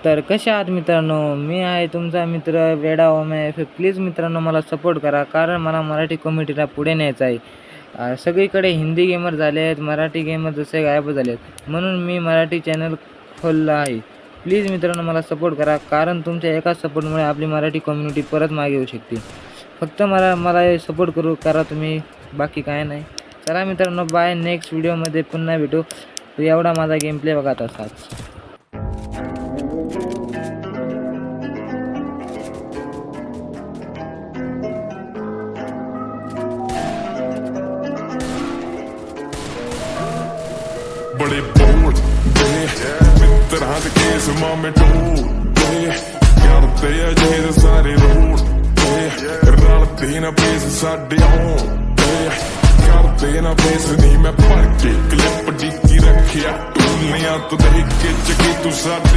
तर कशा आहात मित्रांनो, मी आहे तुमचा मित्र वेडा ओमे. प्लीज मित्रांनो मला सपोर्ट करा, कारण मला मराठी कम्युनिटीला पुढे न्यायचं आहे. सगळीकडे हिंदी गेमर झाले आहेत, मराठी गेमर जसे गायब झाले आहेत, म्हणून मी मराठी चॅनल खोललं आहे. प्लीज मित्रांनो मला सपोर्ट करा, कारण तुमच्या एका सपोर्टमुळे आपली मराठी कम्युनिटी परत मागे येऊ शकते. फक्त मला सपोर्ट करा तुम्ही, बाकी काय नाही. चला मित्रांनो, बाय. नेक्स्ट व्हिडिओमध्ये पुन्हा भेटू. एवढा माझा गेम प्ले बघा तसाच. बड़े बोल मित्रा दे केस मामे टोल करते आ जे सारे रोड रलते ना पेस साडे आउण करते ना पेस नहीं मैं भर के क्लिप डिक्की रखिया टूलियां तो देख के चकी तू साडे